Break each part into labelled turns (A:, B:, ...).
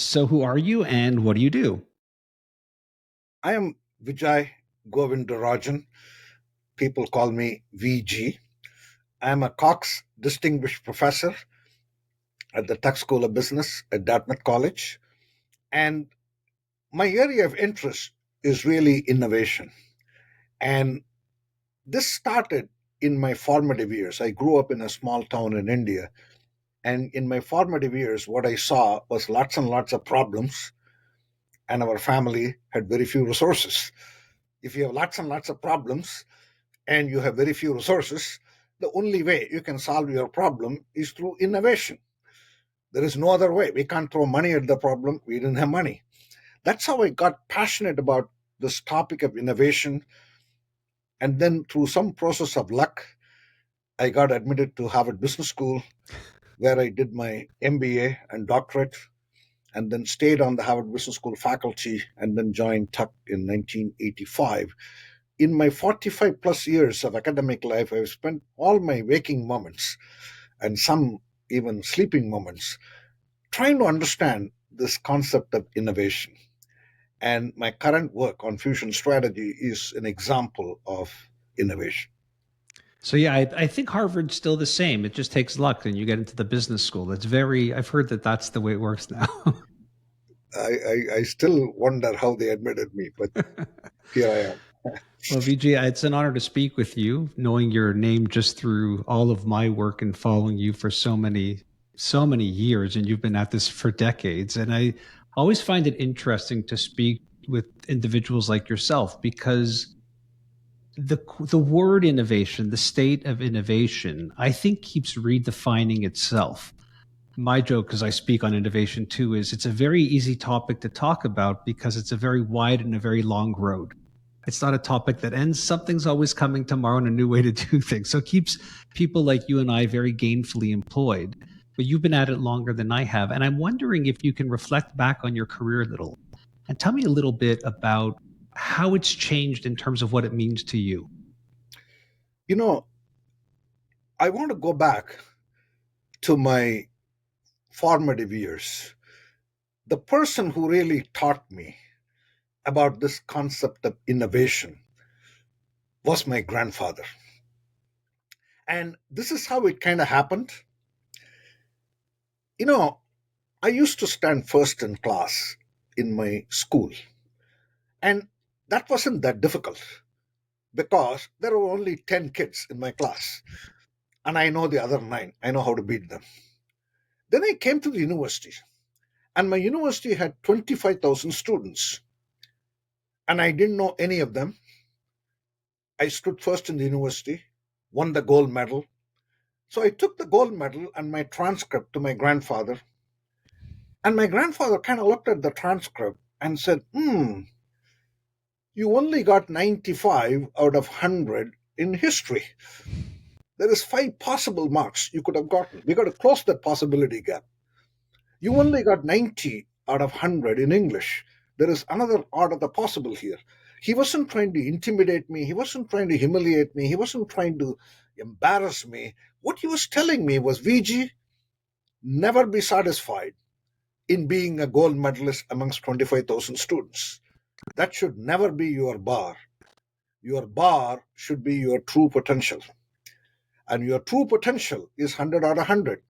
A: So who are you and what do you do?
B: I am Vijay Govindarajan. People call me VG. I am a Cox Distinguished Professor at the Tech School of Business at Dartmouth College. And my area of interest is really innovation. And this started in my formative years. I grew up in a small town in India. And in my formative years, what I saw was lots and lots of problems, and our family had very few resources. If you have lots and lots of problems, and you have very few resources, the only way you can solve your problem is through innovation. There is no other way. We can't throw money at the problem. We didn't have money. That's how I got passionate about this topic of innovation. And then through some process of luck, I got admitted to Harvard Business School, where I did my MBA and doctorate, and then stayed on the Harvard Business School faculty, and then joined Tuck in 1985. In my 45 plus years of academic life, I've spent all my waking moments and some even sleeping moments trying to understand this concept of innovation. And my current work on fusion strategy is an example of innovation.
A: So yeah, I think Harvard's still the same. It just takes luck and you get into the business school. I've heard that that's the way it works now.
B: I still wonder how they admitted me, but here I am.
A: Well, Vijay, it's an honor to speak with you, knowing your name just through all of my work and following you for so many years, and you've been at this for decades. And I always find it interesting to speak with individuals like yourself because the word innovation, the state of innovation, I think keeps redefining itself. My joke, because I speak on innovation too, is it's a very easy topic to talk about because it's a very wide and a very long road. It's not a topic that ends. Something's always coming tomorrow and a new way to do things. So it keeps people like you and I very gainfully employed. But you've been at it longer than I have. And I'm wondering if you can reflect back on your career a little and tell me a little bit about how it's changed in terms of what it means to you.
B: You know, I want to go back to my formative years. The person who really taught me about this concept of innovation was my grandfather. And this is how it kind of happened. You know, I used to stand first in class in my school, and that wasn't that difficult because there were only 10 kids in my class, and I know the other nine. I know how to beat them. Then I came to the university, and my university had 25,000 students, and I didn't know any of them. I stood first in the university, won the gold medal. So I took the gold medal and my transcript to my grandfather, and my grandfather kind of looked at the transcript and said, you only got 95 out of 100 in history. There is 5 possible marks you could have gotten. We got to close that possibility gap. You only got 90 out of 100 in English. There is another art of the possible here. He wasn't trying to intimidate me. He wasn't trying to humiliate me. He wasn't trying to embarrass me. What he was telling me was, VG, never be satisfied in being a gold medalist amongst 25,000 students. That should never be your bar. Your bar should be your true potential. And your true potential is 100 out of 100.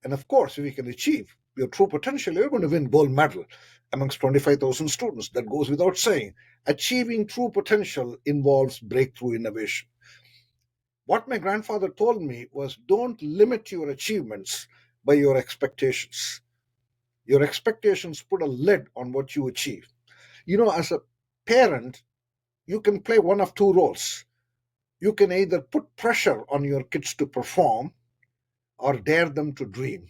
B: And of course, if you can achieve your true potential, you're going to win gold medal amongst 25,000 students. That goes without saying. Achieving true potential involves breakthrough innovation. What my grandfather told me was, don't limit your achievements by your expectations. Your expectations put a lid on what you achieve. You know, as a parent, you can play one of two roles. You can either put pressure on your kids to perform or dare them to dream.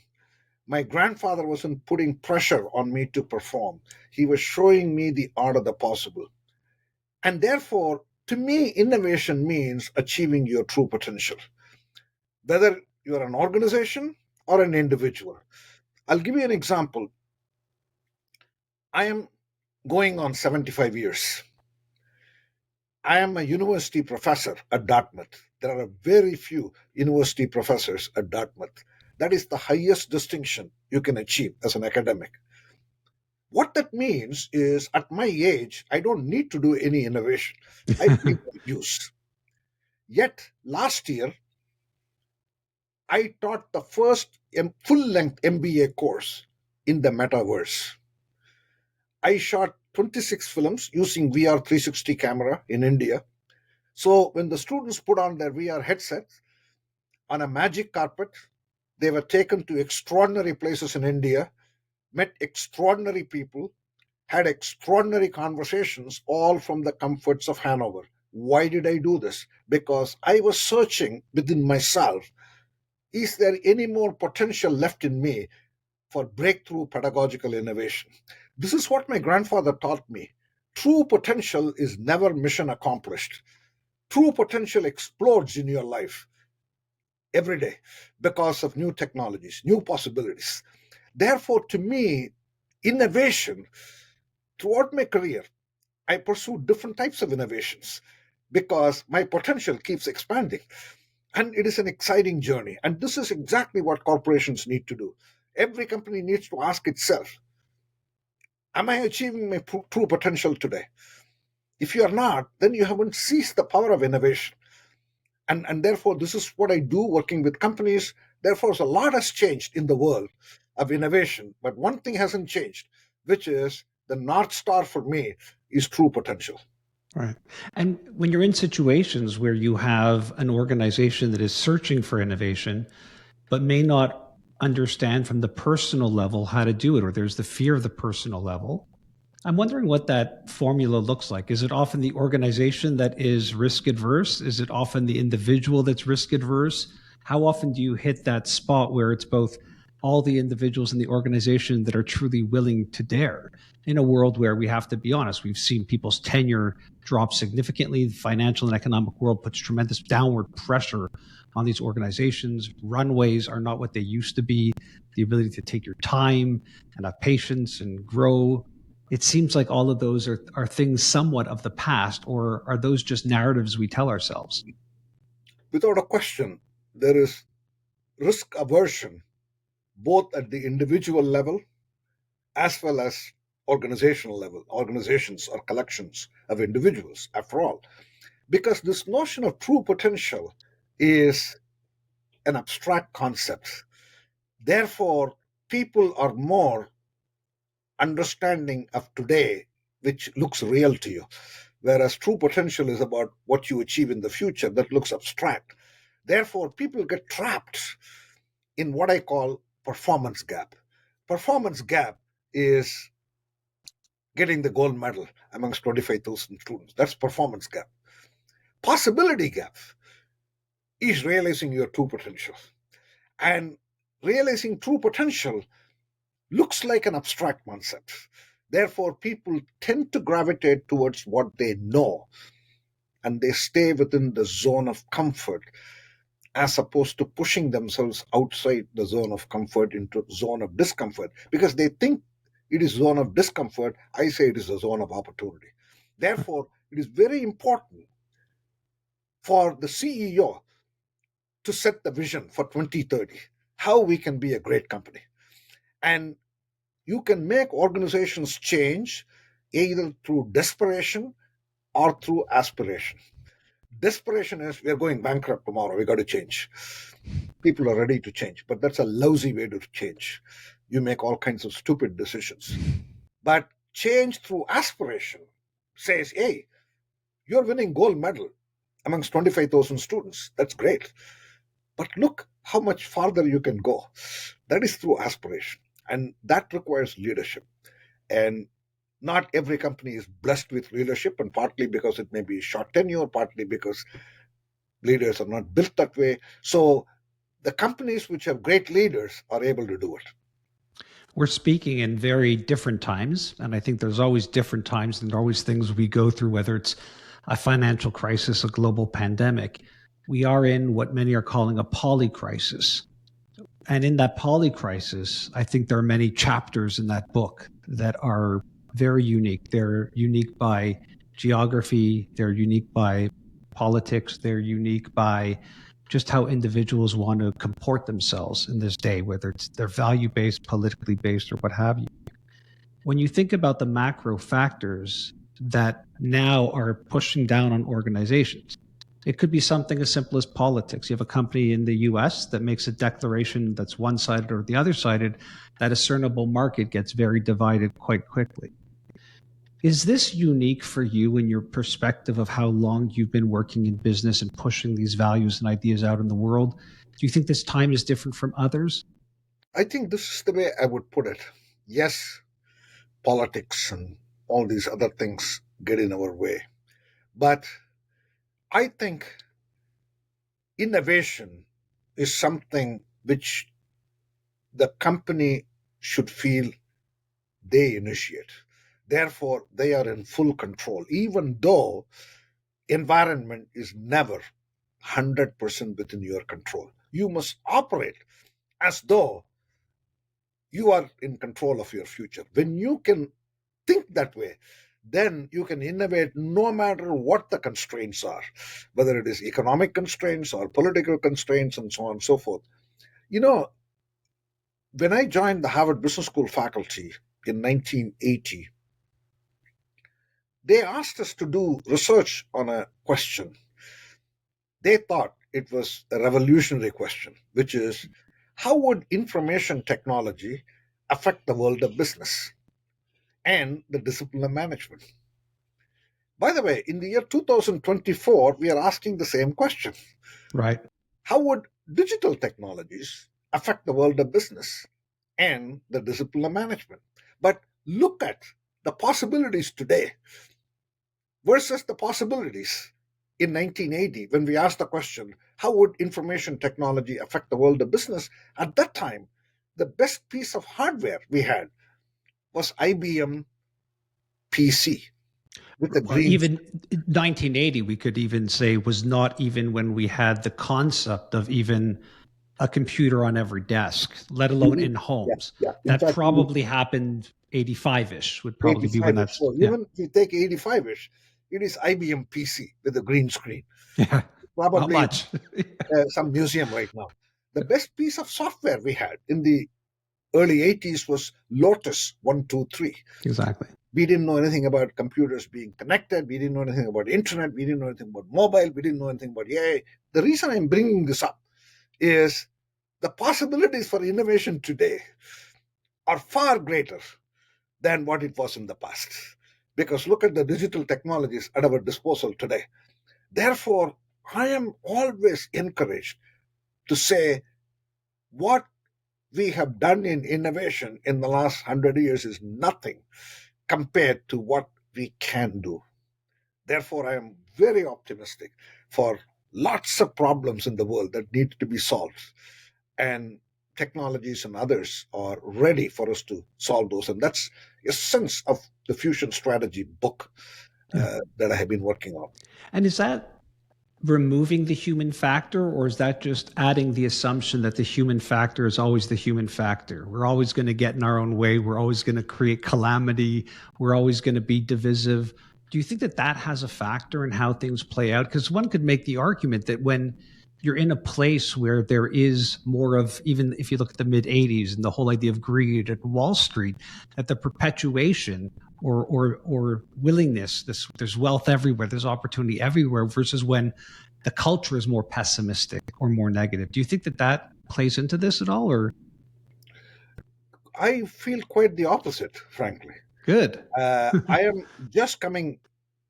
B: My grandfather wasn't putting pressure on me to perform. He was showing me the art of the possible. And therefore, to me, innovation means achieving your true potential, whether you're an organization or an individual. I'll give you an example. I am going on 75 years. I am a university professor at Dartmouth. There are very few university professors at Dartmouth. That is the highest distinction you can achieve as an academic. What that means is at my age, I don't need to do any innovation. I believe in use. Yet last year, I taught the first full length MBA course in the metaverse. I shot 26 films using VR 360 camera in India. So when the students put on their VR headsets on a magic carpet, they were taken to extraordinary places in India, met extraordinary people, had extraordinary conversations, all from the comforts of Hanover. Why did I do this? Because I was searching within myself, is there any more potential left in me for breakthrough pedagogical innovation? This is what my grandfather taught me. True potential is never mission accomplished. True potential explodes in your life every day because of new technologies, new possibilities. Therefore, to me, innovation, throughout my career, I pursue different types of innovations because my potential keeps expanding. And it is an exciting journey. And this is exactly what corporations need to do. Every company needs to ask itself, am I achieving my true potential today? If you are not, then you haven't seized the power of innovation. And therefore, this is what I do working with companies. Therefore, a lot has changed in the world of innovation. But one thing hasn't changed, which is the North Star for me is true potential.
A: Right. And when you're in situations where you have an organization that is searching for innovation, but may not understand from the personal level how to do it, or there's the fear of the personal level, I'm wondering what that formula looks like. Is it often the organization that is risk adverse? Is it often the individual that's risk adverse? How often do you hit that spot where it's both all the individuals in the organization that are truly willing to dare? In a world where we have to be honest, we've seen people's tenure drop significantly. The financial and economic world puts tremendous downward pressure on these organizations. Runways are not what they used to be. The ability to take your time and have patience and grow, it seems like all of those are things somewhat of the past, or are those just narratives we tell ourselves?
B: Without a question, there is risk aversion, both at the individual level as well as organizational level, organizations or collections of individuals, after all. Because this notion of true potential is an abstract concept. Therefore, people are more understanding of today, which looks real to you. Whereas true potential is about what you achieve in the future that looks abstract. Therefore, people get trapped in what I call performance gap. Performance gap is getting the gold medal amongst 25,000 students. That's performance gap. Possibility gap is realizing your true potential. And realizing true potential looks like an abstract concept. Therefore, people tend to gravitate towards what they know and they stay within the zone of comfort as opposed to pushing themselves outside the zone of comfort into zone of discomfort because they think it is zone of discomfort. I say it is a zone of opportunity. Therefore, it is very important for the CEO to set the vision for 2030, how we can be a great company. And you can make organizations change either through desperation or through aspiration. Desperation is we're going bankrupt tomorrow, we got to change. People are ready to change, but that's a lousy way to change. You make all kinds of stupid decisions. But change through aspiration says, hey, you're winning gold medal amongst 25,000 students. That's great. But look how much farther you can go. That is through aspiration. And that requires leadership. And not every company is blessed with leadership, and partly because it may be short tenure, partly because leaders are not built that way. So the companies which have great leaders are able to do it.
A: We're speaking in very different times, and I think there's always different times, and there are always things we go through, whether it's a financial crisis, a global pandemic. We are in what many are calling a poly crisis. And in that poly crisis, I think there are many chapters in that book that are very unique. They're unique by geography, they're unique by politics, they're unique by just how individuals want to comport themselves in this day, whether it's they're value based, politically based, or what have you. when you think about the macro factors that now are pushing down on organizations, it could be something as simple as politics. You have a company in the US that makes a declaration that's one sided or the other sided, that discernible market gets very divided quite quickly. Is this unique for you in your perspective of how long you've been working in business and pushing these values and ideas out in the world? Do you think this time is different from others?
B: I think this is the way I would put it. Yes, politics and all these other things get in our way. But I think innovation is something which the company should feel they initiate. Therefore, they are in full control, even though environment is never 100% within your control. You must operate as though you are in control of your future. When you can think that way, then you can innovate no matter what the constraints are, whether it is economic constraints or political constraints and so on and so forth. You know, when I joined the Harvard Business School faculty in 1980, they asked us to do research on a question. They thought it was a revolutionary question, which is how would information technology affect the world of business and the discipline of management? By the way, in the year 2024, we are asking the same question.
A: Right.
B: How would digital technologies affect the world of business and the discipline of management? But look at the possibilities today versus the possibilities in 1980 when we asked the question, how would information technology affect the world of business? At that time, the best piece of hardware we had was IBM PC with the
A: Well,
B: green.
A: even 1980, we could even say was not even when we had the concept of even a computer on every desk, let alone in
B: Yeah,
A: homes.
B: yeah. In
A: That
B: fact,
A: probably happened 85-ish would probably be when
B: 85 ish.
A: that's,
B: So
A: yeah.
B: even if you take 85 ish, it is IBM PC with a green screen.
A: Yeah. Not
B: Probably
A: much.
B: some museum right now. The best piece of software we had in the early 80s was Lotus 123.
A: Exactly.
B: We didn't know anything about computers being connected. We didn't know anything about internet. We didn't know anything about mobile. We didn't know anything about AI. The reason I'm bringing this up is the possibilities for innovation today are far greater than what it was in the past. Because look at the digital technologies at our disposal today. Therefore, I am always encouraged to say what we have done in innovation in the last 100 years is nothing compared to what we can do. Therefore, I am very optimistic for lots of problems in the world that need to be solved. And technologies and others are ready for us to solve those. And that's a sense of the fusion strategy book
A: Yeah.
B: that I have been working on.
A: And is that removing the human factor, or is that just adding the assumption that the human factor is always the human factor? We're always going to get in our own way. We're always going to create calamity. We're always going to be divisive. Do you think that that has a factor in how things play out? Because one could make the argument that when you're in a place where there is more of, even if you look at the mid 80s and the whole idea of greed at Wall Street, that the perpetuation or willingness, there's wealth everywhere, there's opportunity everywhere, versus when the culture is more pessimistic or more negative. Do you think that that plays into this at all, or?
B: I feel quite the opposite, frankly.
A: Good.
B: I am just coming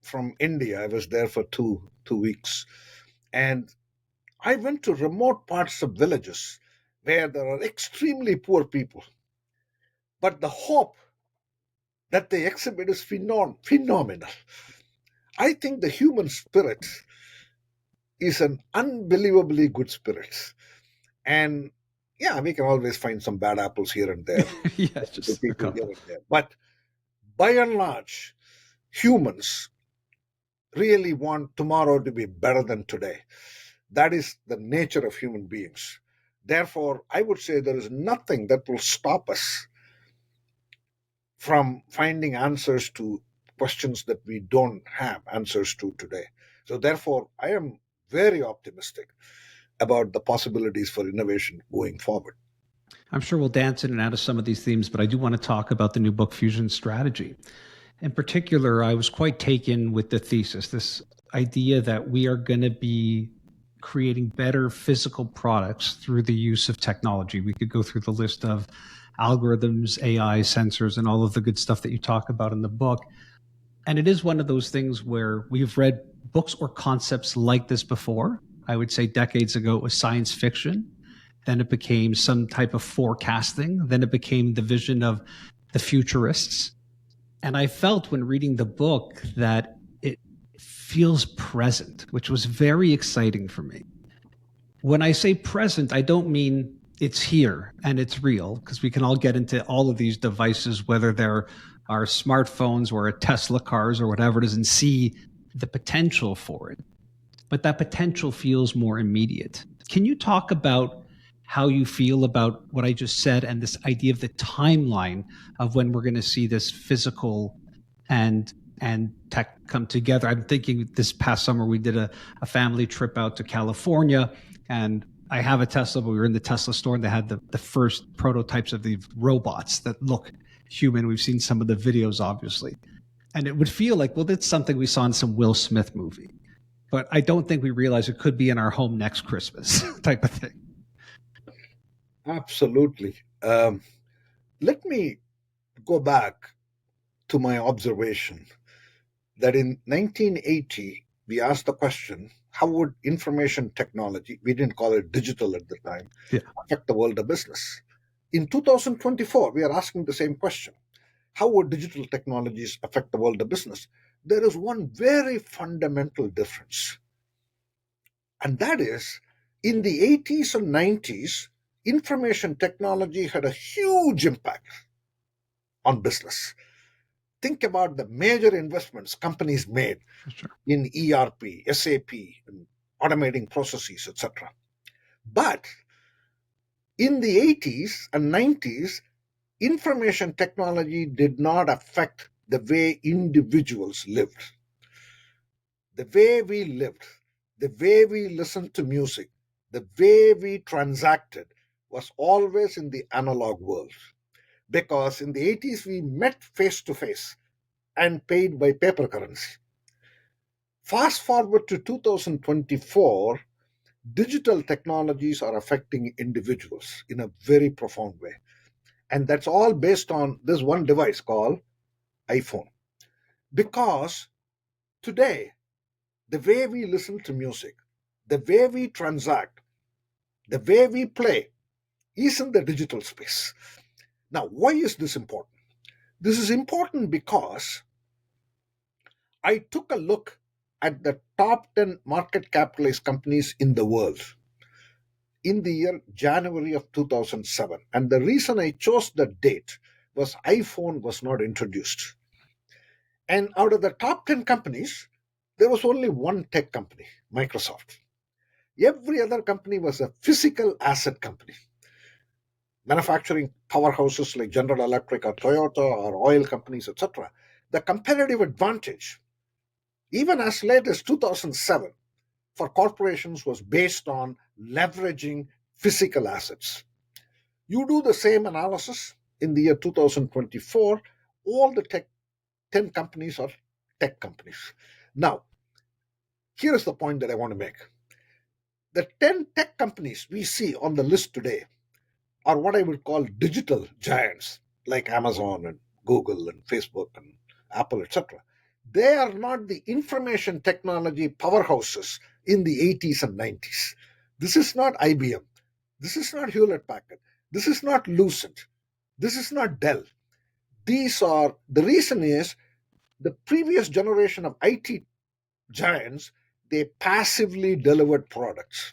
B: from India. I was there for two weeks, and I went to remote parts of villages where there are extremely poor people, but the hope that they exhibit is phenomenal. I think the human spirit is an unbelievably good spirit, and yeah, we can always find some bad apples here and there,
A: Yeah,
B: the
A: just a
B: people here
A: couple.
B: and there, but by and large, humans really want tomorrow to be better than today. That is the nature of human beings. Therefore, I would say there is nothing that will stop us from finding answers to questions that we don't have answers to today. So, therefore, I am very optimistic about the possibilities for innovation going forward.
A: I'm sure we'll dance in and out of some of these themes, but I do want to talk about the new book, Fusion Strategy. In particular, I was quite taken with the thesis, this idea that we are going to be creating better physical products through the use of technology. We could go through the list of algorithms, AI, sensors, and all of the good stuff that you talk about in the book. And it is one of those things where we've read books or concepts like this before. I would say decades ago, it was science fiction. Then it became some type of forecasting. Then it became the vision of the futurists. And I felt when reading the book that it feels present, which was very exciting for me. When I say present, I don't mean it's here and it's real, because we can all get into all of these devices, whether they're our smartphones or Tesla cars or whatever it is, and see the potential for it. But that potential feels more immediate. Can you talk about how you feel about what I just said and this idea of the timeline of when we're going to see this physical and tech come together? I'm thinking this past summer we did a family trip out to California, and I have a Tesla, but we were in the Tesla store and they had the first prototypes of these robots that look human. We've seen some of the videos, obviously. And it would feel like, well, that's something we saw in some Will Smith movie. But I don't think we realize it could be in our home next Christmas type of thing.
B: Absolutely. Let me go back to my observation that in 1980, we asked the question, how would information technology, we didn't call it digital at the time, affect the world of business? In 2024, we are asking the same question. How would digital technologies affect the world of business? There is one very fundamental difference. And that is, in the 80s and 90s, information technology had a huge impact on business. Think about the major investments companies made in ERP, SAP, and automating processes, etc. But in the 80s and 90s, information technology did not affect the way individuals lived. The way we lived, the way we listened to music, the way we transacted was always in the analog world. Because in the 80s, we met face to face and paid by paper currency. Fast forward to 2024, digital technologies are affecting individuals in a very profound way. And that's all based on this one device called iPhone. Because today, the way we listen to music, the way we transact, the way we play is in the digital space. Now, why is this important? This is important because I took a look at the top 10 market capitalized companies in the world in the year January of 2007. And the reason I chose that date was iPhone was not introduced. And out of the top 10 companies, there was only one tech company, Microsoft. Every other company was a physical asset company. Manufacturing powerhouses like General Electric or Toyota or oil companies, etc. The competitive advantage, even as late as 2007, for corporations was based on leveraging physical assets. You do the same analysis in the year 2024, all the 10 companies are tech companies. Now, here is the point that I want to make. The 10 tech companies we see on the list today are what I would call digital giants, like Amazon and Google and Facebook and Apple, etc. They are not the information technology powerhouses in the 80s and 90s. This is not IBM. This is not Hewlett Packard. This is not Lucid. This is not Dell. The reason is the previous generation of IT giants, they passively delivered products.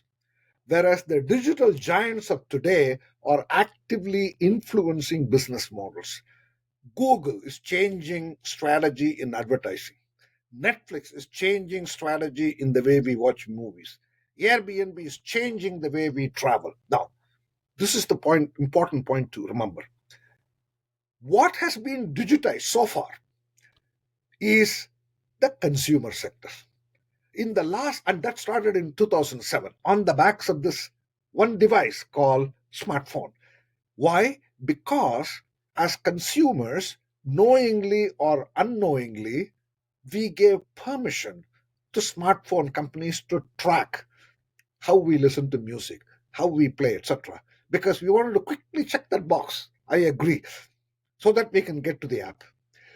B: Whereas the digital giants of today are actively influencing business models. Google is changing strategy in advertising. Netflix is changing strategy in the way we watch movies. Airbnb is changing the way we travel. Now, this is the important point to remember. What has been digitized so far is the consumer sector. And that started in 2007 on the backs of this one device called smartphone. Why? Because as consumers, knowingly or unknowingly, we gave permission to smartphone companies to track how we listen to music, how we play, etc. Because we wanted to quickly check that box. I agree. So that we can get to the app.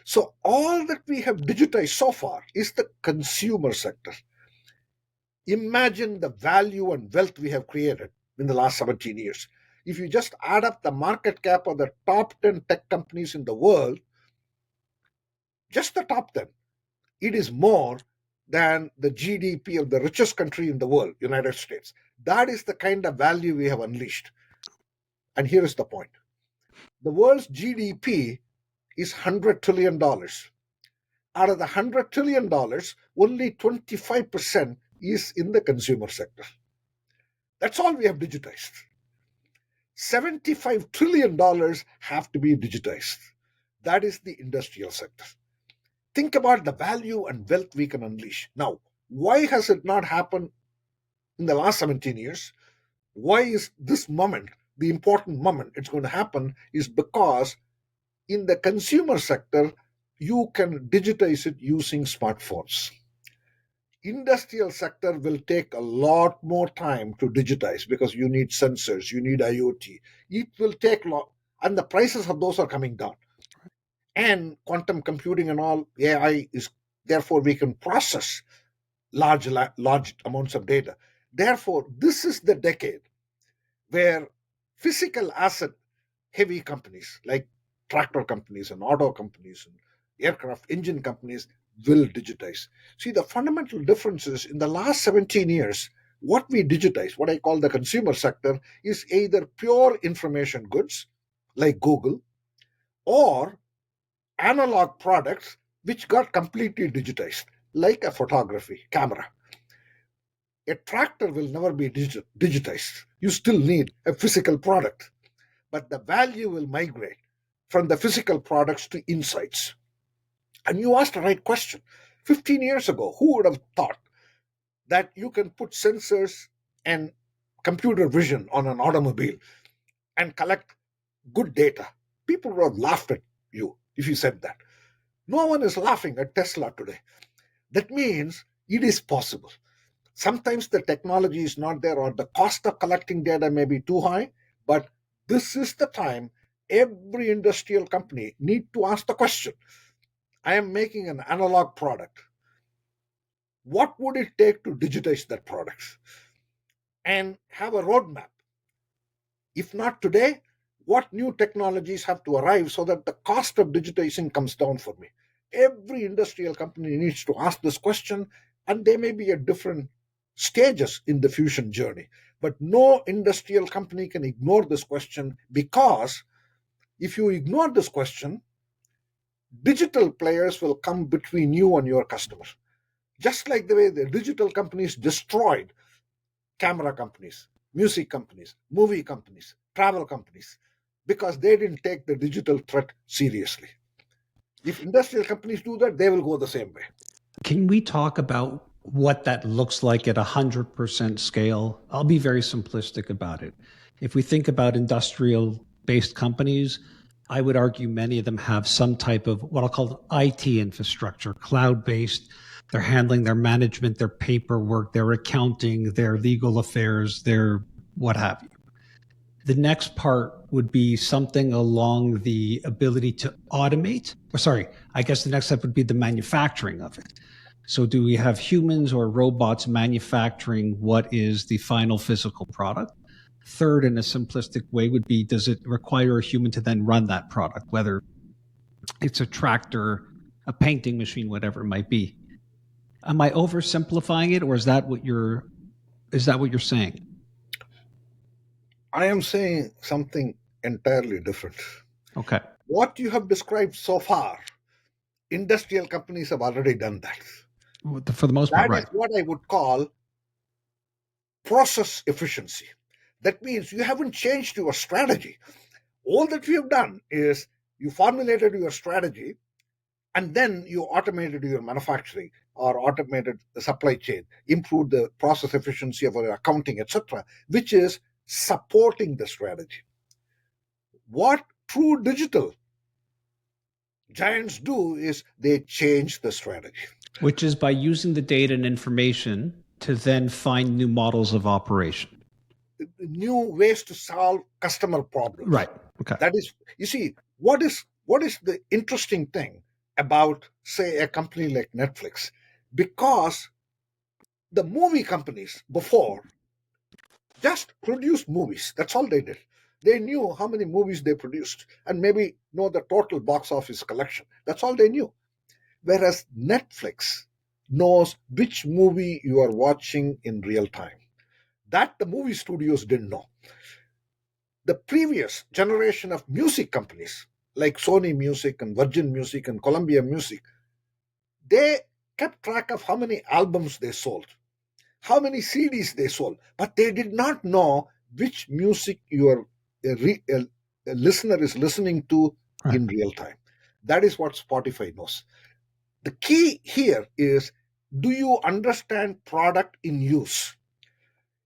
B: So all that we have digitized so far is the consumer sector. Imagine the value and wealth we have created in the last 17 years. If you just add up the market cap of the top 10 tech companies in the world, just the top 10, it is more than the GDP of the richest country in the world, United States. That is the kind of value we have unleashed. And here is the point. The world's GDP is $100 trillion. Out of the $100 trillion, only 25% is in the consumer sector. That's all we have digitized. $75 trillion have to be digitized. That is the industrial sector. Think about the value and wealth we can unleash. Now, why has it not happened in the last 17 years? Why is this moment, the important moment it's going to happen, is because in the consumer sector, you can digitize it using smartphones. Industrial sector will take a lot more time to digitize because you need sensors, you need IoT. It will take long, and the prices of those are coming down. And quantum computing and all AI is, therefore we can process large amounts of data. Therefore, this is the decade where physical asset heavy companies like tractor companies and auto companies and aircraft engine companies will digitize. See, the fundamental differences in the last 17 years, what we digitize, what I call the consumer sector, is either pure information goods like Google or analog products which got completely digitized, like a photography camera. A tractor will never be digitized. You still need a physical product, but the value will migrate from the physical products to insights. And you asked the right question. 15 years ago, who would have thought that you can put sensors and computer vision on an automobile and collect good data? People would have laughed at you if you said that. No one is laughing at Tesla today. That means it is possible. Sometimes the technology is not there or the cost of collecting data may be too high, but this is the time every industrial company need to ask the question. I am making an analog product. What would it take to digitize that product? And have a roadmap. If not today, what new technologies have to arrive so that the cost of digitizing comes down for me? Every industrial company needs to ask this question, and they may be at different stages in the fusion journey. But no industrial company can ignore this question, because if you ignore this question, digital players will come between you and your customer. Just like the way the digital companies destroyed camera companies, music companies, movie companies, travel companies, because they didn't take the digital threat seriously. If industrial companies do that, they will go the same way.
A: Can we talk about what that looks like at 100% scale? I'll be very simplistic about it. If we think about industrial based companies, I would argue many of them have some type of what I'll call IT infrastructure, cloud based. They're handling their management, their paperwork, their accounting, their legal affairs, their what have you. The next part would be something along the ability to automate. Or sorry, I guess the next step would be the manufacturing of it. So do we have humans or robots manufacturing what is the final physical product? Third, in a simplistic way, would be, does it require a human to then run that product, whether it's a tractor, a painting machine, whatever it might be? Am I oversimplifying it, or is that what you're saying?
B: I am saying something entirely different.
A: Okay.
B: What you have described so far, industrial companies have already done that.
A: For the most part,
B: That is
A: right.
B: what I would call process efficiency. That means you haven't changed your strategy. All that you have done is you formulated your strategy, and then you automated your manufacturing or automated the supply chain, improved the process efficiency of your accounting, etc., which is supporting the strategy. What true digital giants do is they change the strategy.
A: Which is by using the data and information to then find new models of operation.
B: New ways to solve customer problems.
A: Right. Okay.
B: That is, you see, what is the interesting thing about, say, a company like Netflix? Because the movie companies before just produced movies. That's all they did. They knew how many movies they produced and maybe know the total box office collection. That's all they knew. Whereas Netflix knows which movie you are watching in real time. That the movie studios didn't know. The previous generation of music companies, like Sony Music and Virgin Music and Columbia Music, they kept track of how many albums they sold, how many CDs they sold, but they did not know which music your a listener is listening to in real time. That is what Spotify knows. The key here is, do you understand product in use?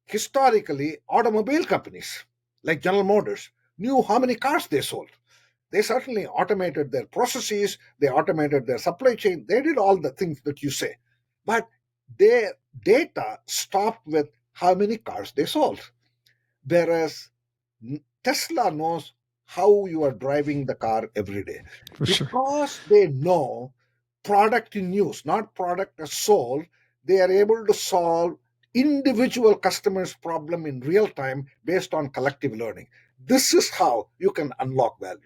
B: Historically, automobile companies like General Motors knew how many cars they sold. They certainly automated their processes, they automated their supply chain, they did all the things that you say. But their data stopped with how many cars they sold. Whereas Tesla knows how you are driving the car every day.
A: For sure.
B: Because they know product in use, not product as sold, they are able to solve individual customers' problem in real time based on collective learning. This is how you can unlock value.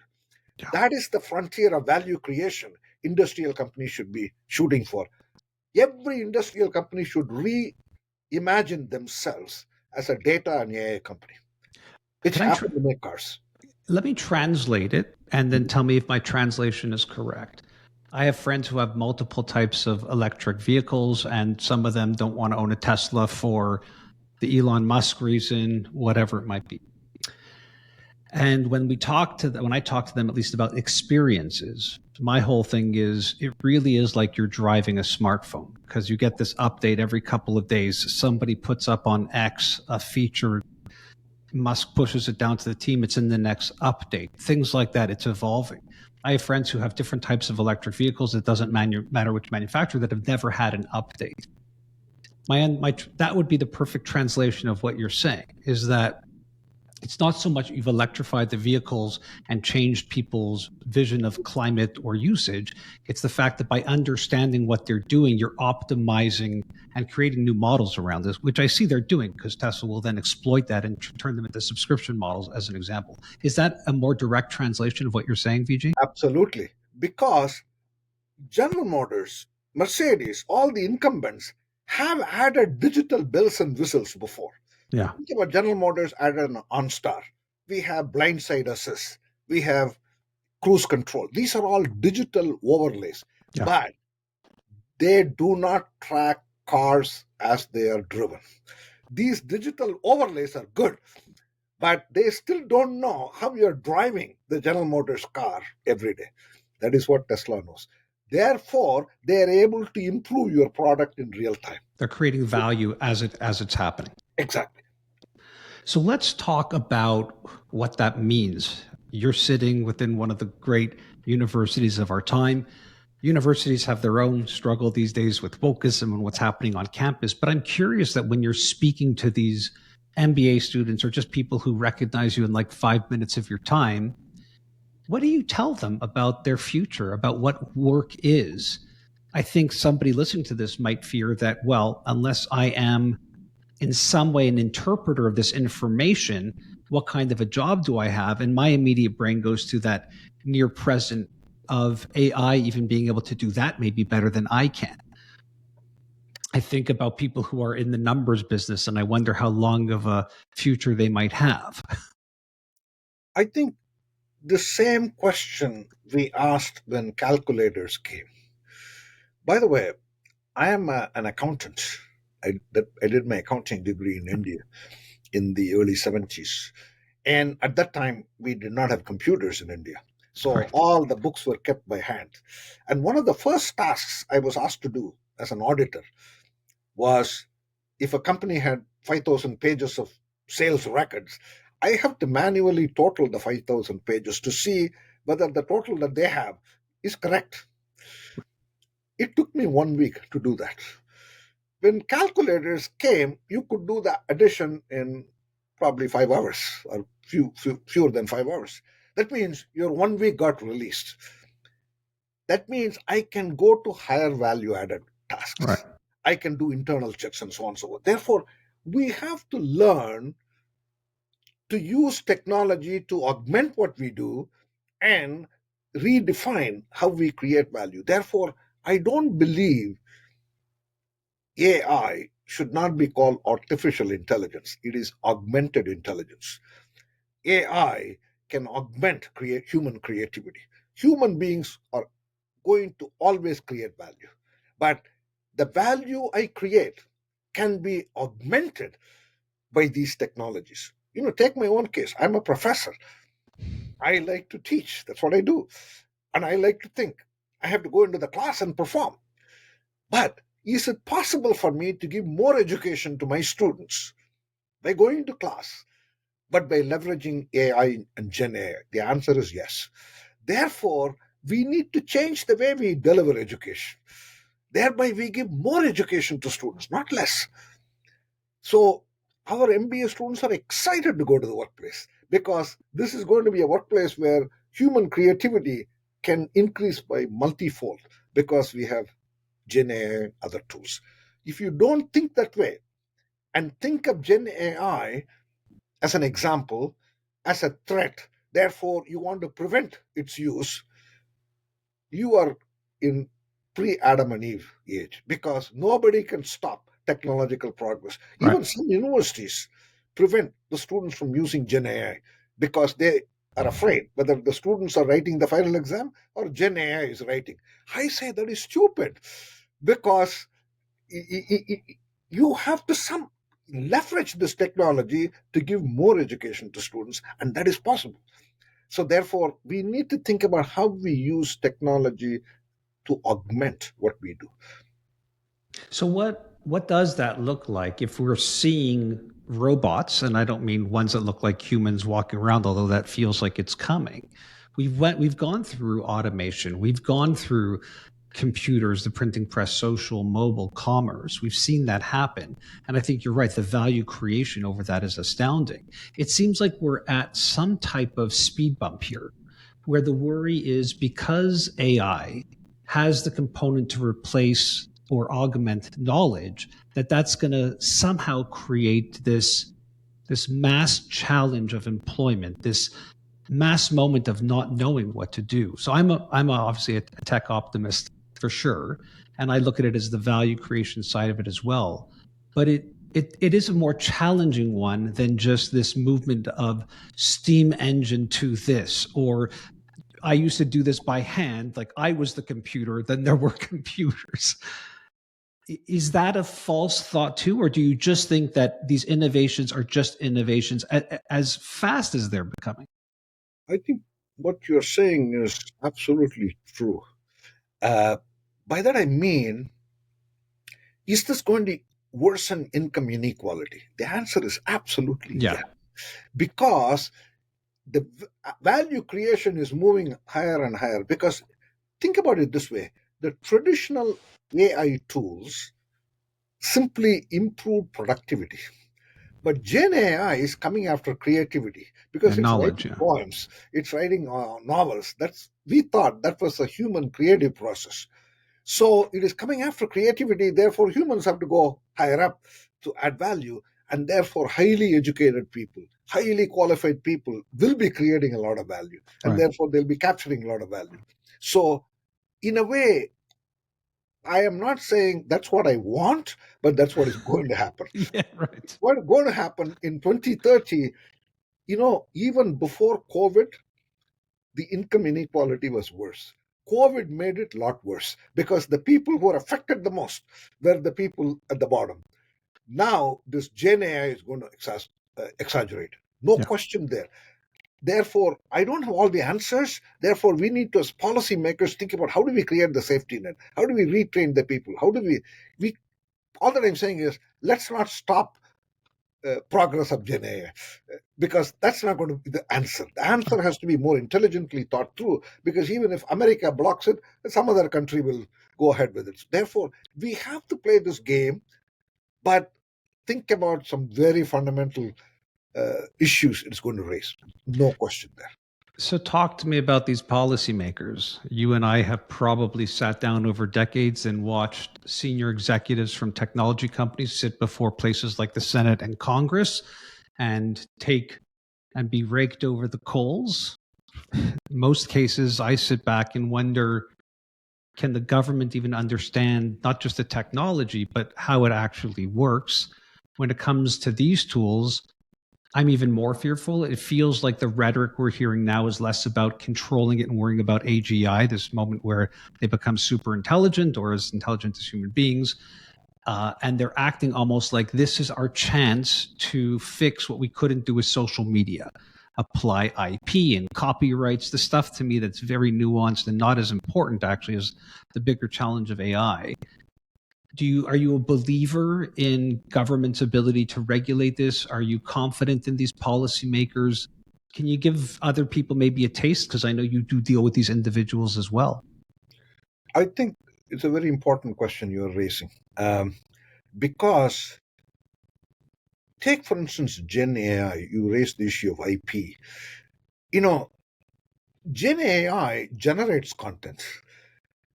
A: Yeah.
B: That is the frontier of value creation industrial companies should be shooting for. Every industrial company should reimagine themselves as a data and AI company, which happen to make cars.
A: Let me translate it and then tell me if my translation is correct. I have friends who have multiple types of electric vehicles, and some of them don't want to own a Tesla for the Elon Musk reason, whatever it might be. And when I talk to them, at least about experiences, my whole thing is it really is like you're driving a smartphone, because you get this update every couple of days. Somebody puts up on X a feature, Musk pushes it down to the team, it's in the next update, things like that. It's evolving. I have friends who have different types of electric vehicles. It doesn't matter which manufacturer, that have never had an update. That would be the perfect translation of what you're saying, is that it's not so much you've electrified the vehicles and changed people's vision of climate or usage. It's the fact that by understanding what they're doing, you're optimizing and creating new models around this, which I see they're doing, because Tesla will then exploit that and turn them into subscription models, as an example. Is that a more direct translation of what you're saying, Vijay?
B: Absolutely. Because General Motors, Mercedes, all the incumbents have added digital bells and whistles before.
A: Yeah.
B: Think about General Motors added an OnStar. We have blindside assist. We have cruise control. These are all digital overlays.
A: Yeah.
B: But they do not track cars as they are driven. These digital overlays are good, but they still don't know how you're driving the General Motors car every day. That is what Tesla knows. Therefore, they are able to improve your product in real time.
A: They're creating value as it's happening.
B: Exactly.
A: So let's talk about what that means. You're sitting within one of the great universities of our time. Universities have their own struggle these days with wokeism and what's happening on campus. But I'm curious that when you're speaking to these MBA students or just people who recognize you in like 5 minutes of your time, what do you tell them about their future, about what work is? I think somebody listening to this might fear that, well, unless I am in some way an interpreter of this information, what kind of a job do I have? And my immediate brain goes to that near present of AI even being able to do that maybe better than I can. I think about people who are in the numbers business, and I wonder how long of a future they might have.
B: I think the same question we asked when calculators came. By the way, I am an accountant. I did my accounting degree in India in the early 70s. And at that time, we did not have computers in India. So
A: Right.
B: all the books were kept by hand. And one of the first tasks I was asked to do as an auditor was, if a company had 5,000 pages of sales records, I have to manually total the 5,000 pages to see whether the total that they have is correct. It took me 1 week to do that. When calculators came, you could do the addition in probably 5 hours or fewer than 5 hours. That means your 1 week got released. That means I can go to higher value added
A: Right.
B: tasks. I can do internal checks and so on and so forth. Therefore, we have to learn to use technology to augment what we do and redefine how we create value. Therefore, I don't believe AI should not be called artificial intelligence. It is augmented intelligence. AI can augment human creativity. Human beings are going to always create value. But the value I create can be augmented by these technologies. Take my own case. I'm a professor. I like to teach. That's what I do. And I like to think. I have to go into the class and perform. But is it possible for me to give more education to my students by going to class, but by leveraging AI and Gen AI? The answer is yes. Therefore, we need to change the way we deliver education. Thereby, we give more education to students, not less. So, our MBA students are excited to go to the workplace because this is going to be a workplace where human creativity can increase by multifold because we have Gen AI and other tools. If you don't think that way and think of Gen AI as an example, as a threat, therefore you want to prevent its use, you are in pre-Adam and Eve age because nobody can stop technological progress.
A: Right.
B: Even some universities prevent the students from using Gen AI because they are afraid whether the students are writing the final exam or Gen AI is writing. I say that is stupid because you have to leverage this technology to give more education to students, and that is possible. So therefore, we need to think about how we use technology to augment what we do.
A: So what does that look like if we're seeing robots, and I don't mean ones that look like humans walking around, although that feels like it's coming. We've gone through automation. We've gone through computers, the printing press, social, mobile, commerce. We've seen that happen. And I think you're right. The value creation over that is astounding. It seems like we're at some type of speed bump here where the worry is because AI has the component to replace or augment knowledge, that's going to somehow create this mass challenge of employment, this mass moment of not knowing what to do. So I'm obviously a tech optimist for sure, and I look at it as the value creation side of it as well. But it is a more challenging one than just this movement of steam engine to this, or I used to do this by hand, like I was the computer, then there were computers. Is that a false thought too, or do you just think that these innovations are just innovations as fast as they're becoming?
B: I think what you're saying is absolutely true. Uh, by that I mean, is this going to worsen income inequality? The answer is absolutely
A: Yeah.
B: yes. Because the value creation is moving higher and higher. Because think about it this way, the traditional AI tools simply improve productivity. But Gen AI is coming after creativity because
A: And
B: it's
A: knowledge,
B: writing
A: yeah.
B: poems, it's writing novels. We thought that was a human creative process. So it is coming after creativity. Therefore, humans have to go higher up to add value, and therefore, highly educated people, highly qualified people will be creating a lot of value, and
A: Right.
B: therefore they'll be capturing a lot of value. So, in a way, I am not saying that's what I want, but that's what is going to happen.
A: Yeah, right.
B: What's going to happen in 2030, even before COVID, the income inequality was worse. COVID made it a lot worse because the people who are affected the most were the people at the bottom. Now, this Gen AI is going to exaggerate. No
A: Yeah.
B: question there. Therefore, I don't have all the answers. Therefore, we need to, as policymakers, think about how do we create the safety net? How do we retrain the people? How do we all that I'm saying is let's not stop progress of Gen AI, because that's not going to be the answer. The answer has to be more intelligently thought through, because even if America blocks it, some other country will go ahead with it. Therefore, we have to play this game, but think about some very fundamental issues it's going to raise. No question there.
A: So, talk to me about these policymakers. You and I have probably sat down over decades and watched senior executives from technology companies sit before places like the Senate and Congress and take and be raked over the coals. In most cases, I sit back and wonder, can the government even understand not just the technology, but how it actually works? When it comes to these tools, I'm even more fearful. It feels like the rhetoric we're hearing now is less about controlling it and worrying about AGI, this moment where they become super intelligent or as intelligent as human beings. And they're acting almost like this is our chance to fix what we couldn't do with social media, apply IP and copyrights, the stuff to me that's very nuanced and not as important actually as the bigger challenge of AI. Are you a believer in government's ability to regulate this? Are you confident in these policymakers? Can you give other people maybe a taste? Because I know you do deal with these individuals as well.
B: I think it's a very important question you're raising, because take, for instance, Gen AI. You raised the issue of IP. Gen AI generates content.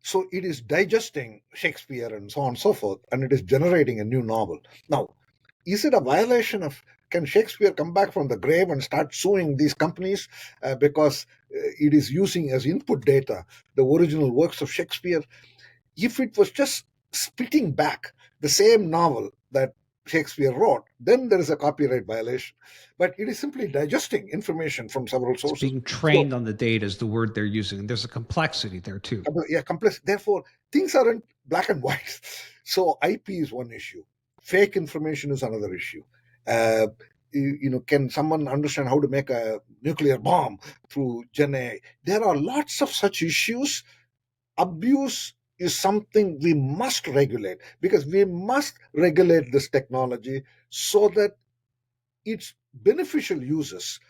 B: So it is digesting Shakespeare and so on and so forth, and it is generating a new novel. Now, is it a violation of, can Shakespeare come back from the grave and start suing these companies because it is using as input data the original works of Shakespeare? If it was just spitting back the same novel that Shakespeare wrote, then there is a copyright violation. But it is simply digesting information from several
A: It's
B: sources.
A: being trained on the data is the word they're using. There's a complexity there too.
B: Yeah, complex. Therefore, things aren't black and white. So IP is one issue. Fake information is another issue. Can someone understand how to make a nuclear bomb through Gen AI? There are lots of such issues. Abuse is something we must regulate, because we must regulate this technology so that it's beneficial uses.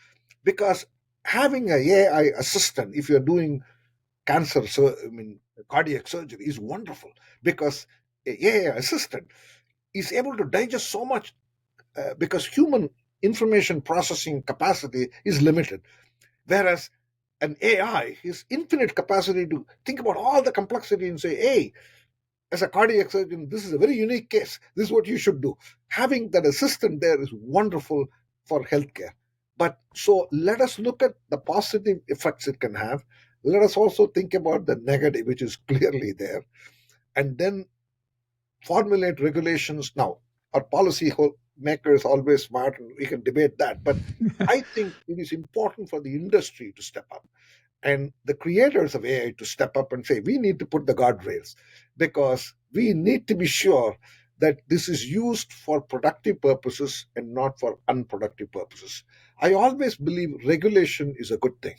B: Because having an AI assistant, if you're doing cancer, cardiac surgery, is wonderful, because an AI assistant is able to digest so much, because human information processing capacity is limited, whereas an AI is infinite capacity to think about all the complexity and say, hey, as a cardiac surgeon, this is a very unique case. This is what you should do. Having that assistant there is wonderful for healthcare. But so let us look at the positive effects it can have. Let us also think about the negative, which is clearly there, and then formulate regulations. Now, our policy makers always smart, and we can debate that. But I think it is important for the industry to step up and the creators of AI to step up and say, we need to put the guardrails, because we need to be sure that this is used for productive purposes and not for unproductive purposes. I always believe regulation is a good thing.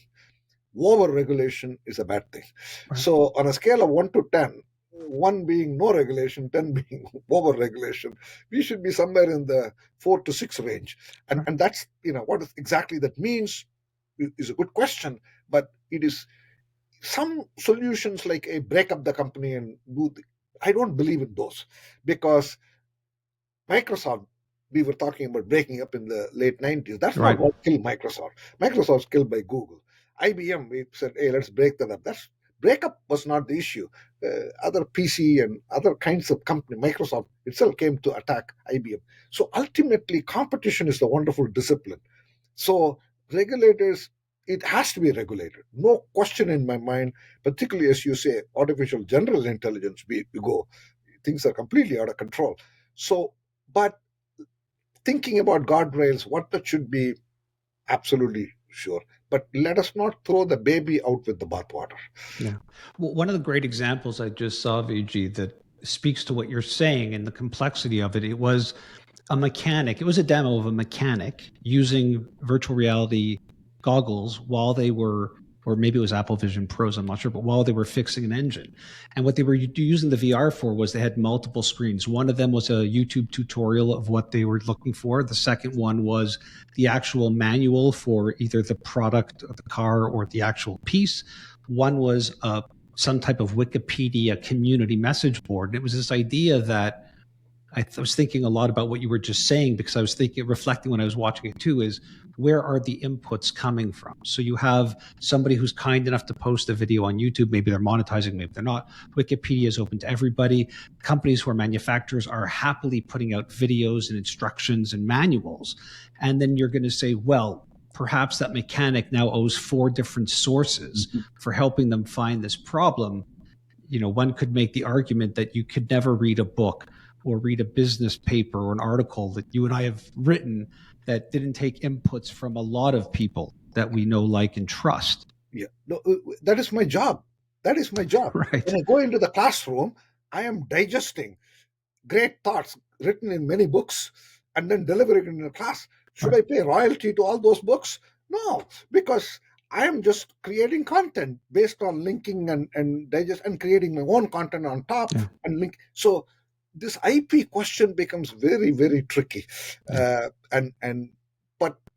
B: Over regulation is a bad thing.
A: Right.
B: So on a scale of 1 to 10, 1 being no regulation, 10 being over regulation, we should be somewhere in the 4 to 6 range. And that's, what exactly that means is a good question, but it is some solutions like a break up the company and I don't believe in those, because Microsoft, we were talking about breaking up in the late 90s. That's
A: Right.
B: not what killed Microsoft. Microsoft's killed by Google. IBM, we said, hey, let's break that up. That's breakup was not the issue. Other PC and other kinds of company, Microsoft itself came to attack IBM. So ultimately, competition is the wonderful discipline. So regulators, it has to be regulated. No question in my mind, particularly as you say, artificial general intelligence, we go, things are completely out of control. So, but thinking about guardrails, what that should be, absolutely sure. But let us not throw the baby out with the bathwater.
A: Yeah. Well, one of the great examples I just saw, VG, that speaks to what you're saying and the complexity of it, it was a mechanic. It was a demo of a mechanic using virtual reality goggles while they were or maybe it was Apple Vision Pros, I'm not sure, but while they were fixing an engine. And what they were using the VR for was they had multiple screens. One of them was a YouTube tutorial of what they were looking for. The second one was the actual manual for either the product of the car or the actual piece. One was some type of Wikipedia community message board. And it was this idea that I was thinking a lot about what you were just saying, because I was thinking, reflecting when I was watching it too, is where are the inputs coming from? So you have somebody who's kind enough to post a video on YouTube. Maybe they're monetizing, maybe they're not. Wikipedia is open to everybody. Companies who are manufacturers are happily putting out videos and instructions and manuals. And then you're going to say, well, perhaps that mechanic now owes 4 different sources for helping them find this problem. One could make the argument that you could never read a book or read a business paper or an article that you and I have written that didn't take inputs from a lot of people that we know, like, and trust.
B: Yeah, no, that is my job. That is my job.
A: Right.
B: When I go into the classroom, I am digesting great thoughts written in many books and then delivering it in a class. Should I pay royalty to all those books? No, because I am just creating content based on linking and digest and creating my own content on top and link. So this IP question becomes very, very tricky. But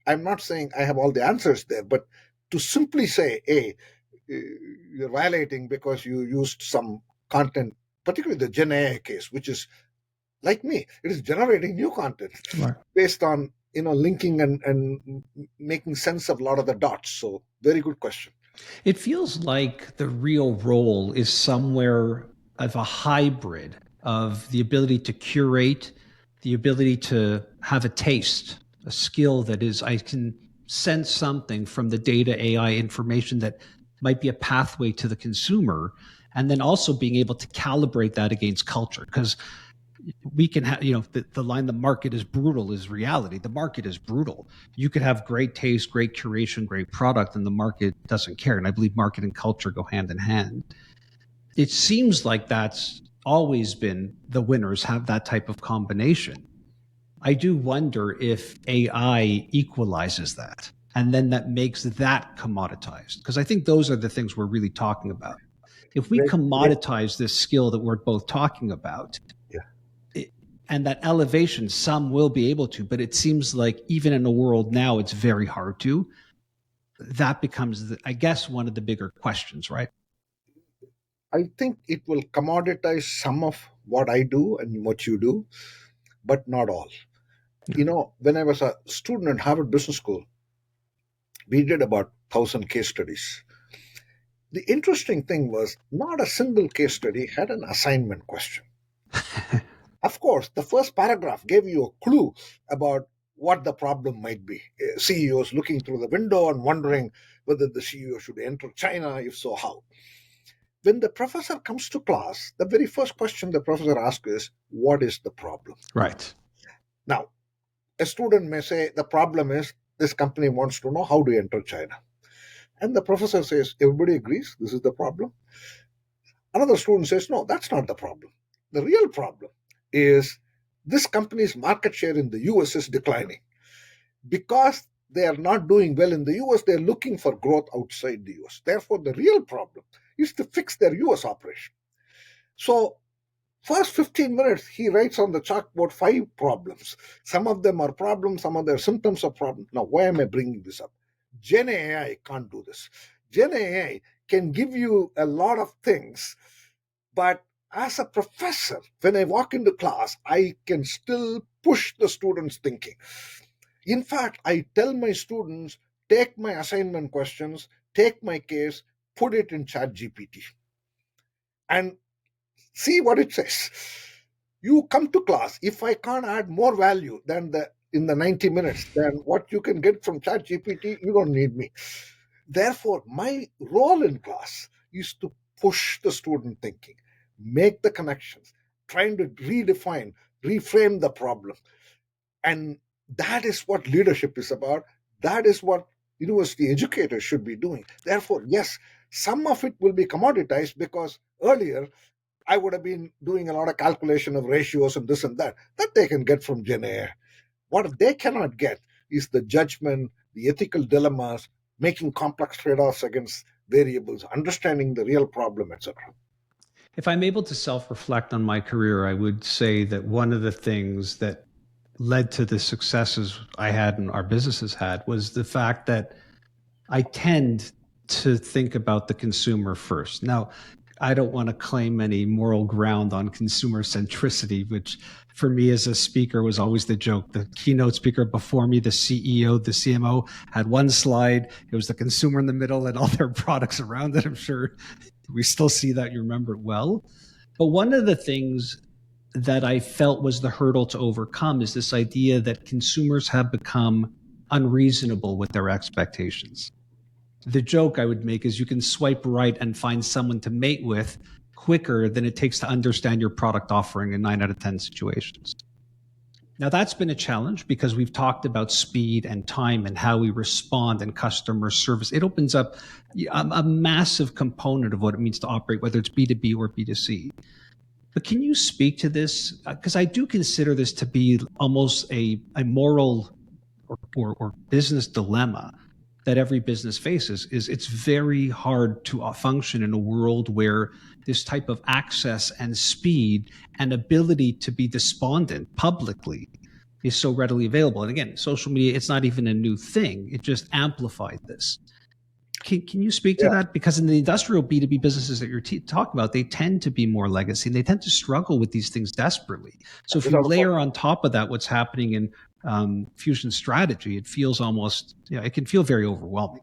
B: I'm not saying I have all the answers there, but to simply say, hey, you're violating because you used some content, particularly the Gen AI case, which is like me, it is generating new content based on linking and making sense of a lot of the dots. So very good question.
A: It feels like the real role is somewhere of a hybrid of the ability to curate, the ability to have a taste, a skill that is, I can sense something from the data AI information that might be a pathway to the consumer, and then also being able to calibrate that against culture. Because we can have, the line, the market is brutal, is reality. The market is brutal. You could have great taste, great curation, great product, and the market doesn't care. And I believe market and culture go hand in hand. It seems like that's always been, the winners have that type of combination. I do wonder if AI equalizes that, and then that makes that commoditized. Because I think those are the things we're really talking about. If we commoditize this skill that we're both talking about, and that elevation, some will be able to, but it seems like even in a world now, it's very hard to. That becomes, I guess, one of the bigger questions, right?
B: I think it will commoditize some of what I do and what you do, but not all. When I was a student at Harvard Business School, we did about 1,000 case studies. The interesting thing was not a single case study had an assignment question. Of course, the first paragraph gave you a clue about what the problem might be. CEOs looking through the window and wondering whether the CEO should enter China, if so, how. When the professor comes to class, the very first question the professor asks is, what is the problem?
A: Right.
B: Now, a student may say, the problem is this company wants to know how to enter China. And the professor says, everybody agrees this is the problem. Another student says, no, that's not the problem. The real problem is this company's market share in the US is declining. Because they are not doing well in the US, they're looking for growth outside the US. Therefore, the real problem is to fix their US operation. So, first 15 minutes, he writes on the chalkboard 5 problems. Some of them are problems, some of their symptoms are problems. Now, why am I bringing this up? Gen AI can't do this. Gen AI can give you a lot of things, but as a professor, when I walk into class, I can still push the students' thinking. In fact, I tell my students, take my assignment questions, take my case, put it in ChatGPT, and see what it says. You come to class. If I can't add more value than in the 90 minutes than what you can get from ChatGPT, you don't need me. Therefore, my role in class is to push the student thinking, make the connections, trying to redefine, reframe the problem. And that is what leadership is about. That is what university educators should be doing. Therefore, yes, some of it will be commoditized because earlier I would have been doing a lot of calculation of ratios and this and that they can get from Gen AI. What they cannot get is the judgment, the ethical dilemmas, making complex trade-offs against variables, understanding the real problem, etc.
A: If I'm able to self reflect on my career, I would say that one of the things that led to the successes I had and our businesses had was the fact that I tend to think about the consumer first. Now, I don't want to claim any moral ground on consumer centricity, which for me as a speaker was always the joke. The keynote speaker before me, the CEO, the CMO, had one slide. It was the consumer in the middle and all their products around it. I'm sure we still see that. You remember it well. But one of the things that I felt was the hurdle to overcome is this idea that consumers have become unreasonable with their expectations. The joke I would make is you can swipe right and find someone to mate with quicker than it takes to understand your product offering in 9 out of 10 situations. Now, that's been a challenge because we've talked about speed and time and how we respond and customer service. It opens up a massive component of what it means to operate, whether it's B2B or B2C. But can you speak to this? Because I do consider this to be almost a moral or business dilemma that every business faces. Is it's very hard to function in a world where this type of access and speed and ability to be despondent publicly is so readily available. And again, social media, it's not even a new thing. It just amplified this. Can you speak to
B: Yeah,
A: that? Because in the industrial B2B businesses that you're talking about, they tend to be more legacy and they tend to struggle with these things desperately. So if you
B: without
A: layer
B: question.
A: on top of that what's happening in fusion strategy, it feels almost, it can feel very overwhelming.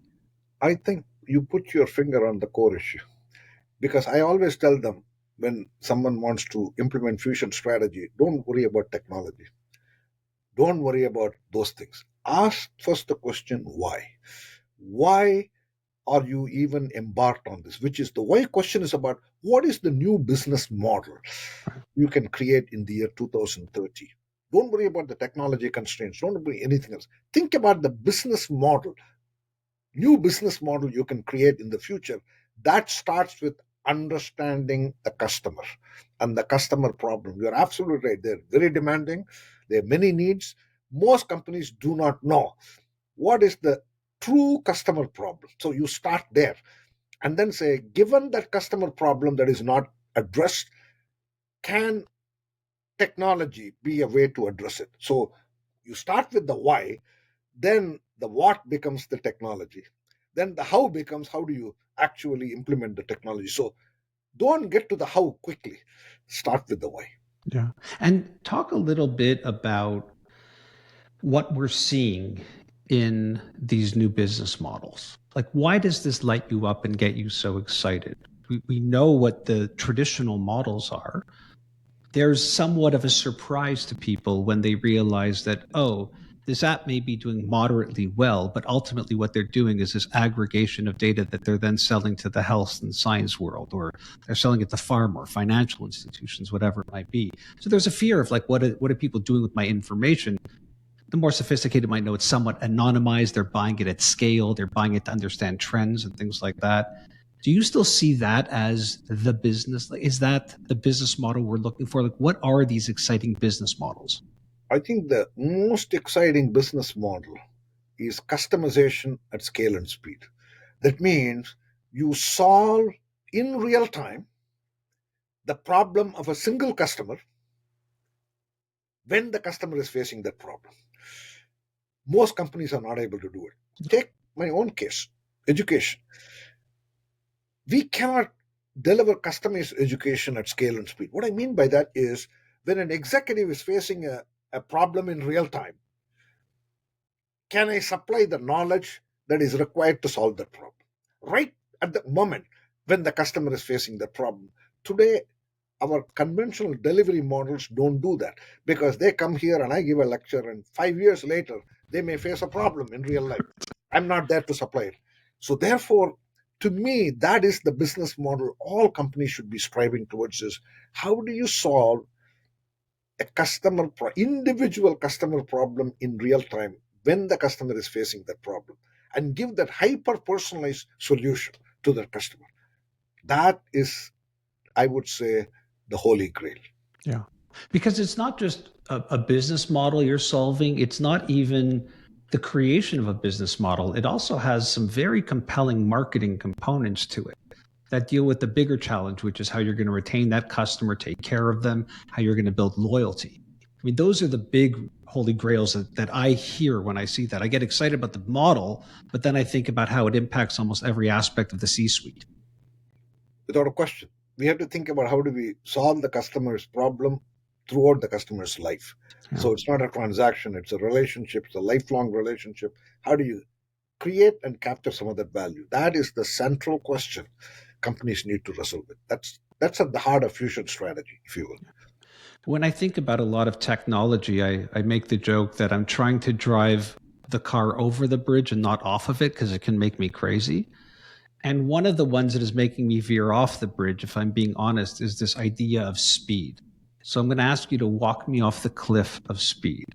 B: I think you put your finger on the core issue because I always tell them when someone wants to implement fusion strategy, don't worry about technology. Don't worry about those things. Ask first the question why. Why are you even embarked on this? Which is the why question is about what is the new business model you can create in the year 2030. Don't worry about the technology constraints. Don't worry anything else. Think about the business model, new business model you can create in the future. That starts with understanding the customer and the customer problem. You're absolutely right. They're very demanding. They have many needs. Most companies do not know what is the true customer problem. So you start there and then say, given that customer problem that is not addressed, can technology be a way to address it? So you start with the why, then the what becomes the technology. Then the how becomes how do you actually implement the technology. So don't get to the how quickly. Start with the why.
A: Yeah. And talk a little bit about what we're seeing in these new business models. Like, why does this light you up and get you so excited? We know what the traditional models are. There's somewhat of a surprise to people when they realize that, oh, this app may be doing moderately well, but ultimately what they're doing is this aggregation of data that they're then selling to the health and science world, or they're selling it to pharma or financial institutions, whatever it might be. So there's a fear of like, what are people doing with my information? The more sophisticated might know it's somewhat anonymized. They're buying it at scale. They're buying it to understand trends and things like that. Do you still see that as the business? Like, is that the business model we're looking for? Like, what are these exciting business models?
B: I think the most exciting business model is customization at scale and speed. That means you solve in real time the problem of a single customer when the customer is facing that problem. Most companies are not able to do it. Take my own case, education. We cannot deliver customized education at scale and speed. What I mean by that is when an executive is facing a problem in real time, can I supply the knowledge that is required to solve that problem? Right at the moment when the customer is facing the problem. Today, our conventional delivery models don't do that because they come here and I give a lecture, and 5 years later, they may face a problem in real life. I'm not there to supply it. So, therefore, to me, that is the business model all companies should be striving towards is how do you solve a individual customer problem in real time when the customer is facing that problem and give that hyper personalized solution to the customer. That is, I would say, the holy grail.
A: Yeah. Because it's not just a business model you're solving. It's not even the creation of a business model, it also has some very compelling marketing components to it that deal with the bigger challenge, which is how you're going to retain that customer, take care of them, how you're going to build loyalty. I mean, those are the big holy grails that I hear when I see that. I get excited about the model, but then I think about how it impacts almost every aspect of the C-suite.
B: Without a question. We have to think about how do we solve the customer's problem throughout the customer's life.
A: Yeah.
B: So it's not a transaction, it's a relationship, it's a lifelong relationship. How do you create and capture some of that value? That is the central question companies need to wrestle with. That's at the heart of fusion strategy, if you will.
A: When I think about a lot of technology, I make the joke that I'm trying to drive the car over the bridge and not off of it because it can make me crazy. And one of the ones that is making me veer off the bridge, if I'm being honest, is this idea of speed. So I'm going to ask you to walk me off the cliff of speed.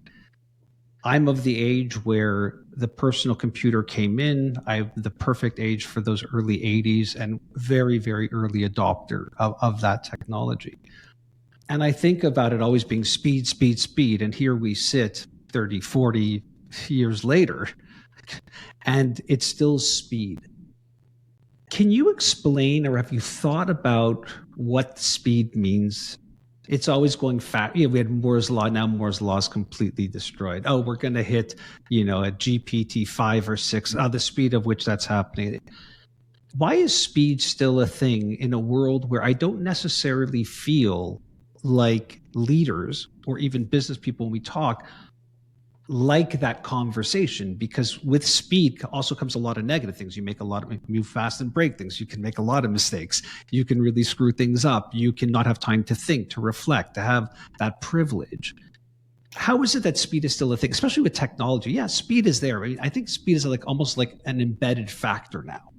A: I'm of the age where the personal computer came in. I'm the perfect age for those early 80s and very, very early adopter of that technology. And I think about it always being speed, speed, speed. And here we sit 30, 40 years later, and it's still speed. Can you explain, or have you thought about what speed means? It's always going fast. We had Moore's law. Now Moore's law is completely destroyed. Oh, we're going to hit, a GPT 5 or 6, the speed of which that's happening. Why is speed still a thing in a world where I don't necessarily feel like leaders or even business people, when we talk, like that conversation? Because with speed also comes a lot of negative things. You move fast and break things. You can make a lot of mistakes. You can really screw things up. You cannot have time to think, to reflect, to have that privilege. How is it that speed is still a thing, especially with technology? Yeah, speed is there. I think speed is almost like an embedded factor now.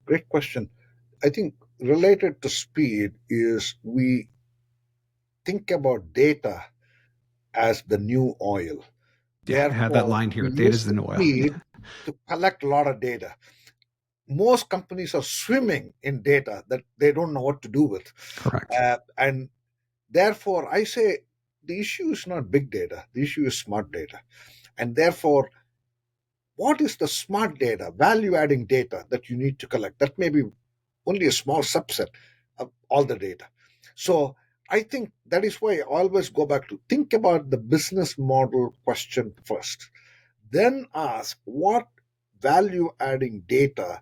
B: Great question. I think related to speed is we think about data as the new oil.
A: Yeah, I have that
B: Therefore,
A: line here.
B: we
A: Data
B: use
A: is the
B: the
A: new oil.
B: speed to collect a lot of data. Most companies are swimming in data that they don't know what to do with.
A: Correct.
B: And therefore, I say the issue is not big data, the issue is smart data. And therefore, what is the smart data, value adding data that you need to collect? That may be only a small subset of all the data. So I think that is why I always go back to think about the business model question first. Then ask what value adding data